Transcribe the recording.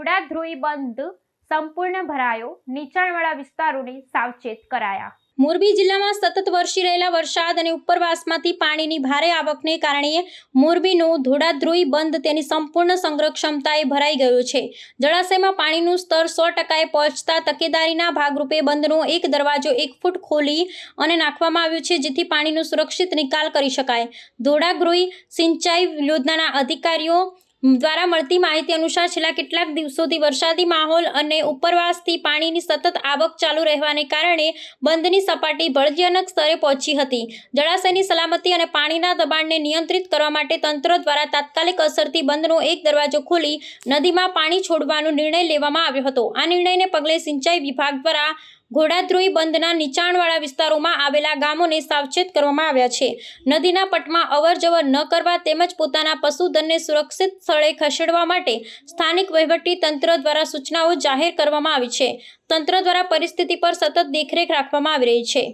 ધોળાધ્રોઈ બંધ સંપૂર્ણ ભરાયો, નીચાણવાળા વિસ્તારોને સાવચેત કરાયા। મોરબી જિલ્લામાં સતત વરસી રહેલા વરસાદ અને ઉપરવાસમાંથી પાણીની ભારે આવકને કારણે મોરબીનો ધોળાધ્રોઈ બંધ તેની સંપૂર્ણ સંગ્રહ ક્ષમતાએ ભરાઈ ગયો છે। જળાશયમાં પાણીનું સ્તર 100%એ પહોંચતા તકેદારીના ભાગરૂપે બંધનો એક દરવાજો 1 ફૂટ ખોલી અને નાખવામાં આવ્યો છે, જેથી પાણીનો સુરક્ષિત નિકાલ કરી શકાય। ધોળાધ્રોઈ સિંચાઈ યોજનાના અધિકારીઓ દ્વારા મળતી માહિતી અનુસાર છેલ્લા કેટલાક દિવસોથી વરસાદી માહોલ અને ઉપરવાસથી પાણીની સતત આવક ચાલુ રહેવાને કારણે બંધની સપાટી ભયજનક સ્તરે પહોંચી હતી। જળાશયની સલામતી અને પાણીના દબાણને નિયંત્રિત કરવા માટે તંત્ર દ્વારા તાત્કાલિક અસરથી બંધનો એક દરવાજો ખોલી નદીમાં પાણી છોડવાનો નિર્ણય લેવામાં આવ્યો હતો। આ નિર્ણયને પગલે સિંચાઈ વિભાગ દ્વારા ધોળાધ્રોઈ બંધના નીચાણવાળા વિસ્તારોમાં આવેલા ગામોને સાવચેત કરવામાં આવ્યા છે। નદીના પટમાં અવરજવર ન કરવા તેમજ પોતાના પશુધનને સુરક્ષિત સ્થળે ખસેડવા માટે સ્થાનિક વહીવટી તંત્ર દ્વારા સૂચનાઓ જાહેર કરવામાં આવી છે। તંત્ર દ્વારા પરિસ્થિતિ પર સતત દેખરેખ રાખવામાં આવી રહી છે।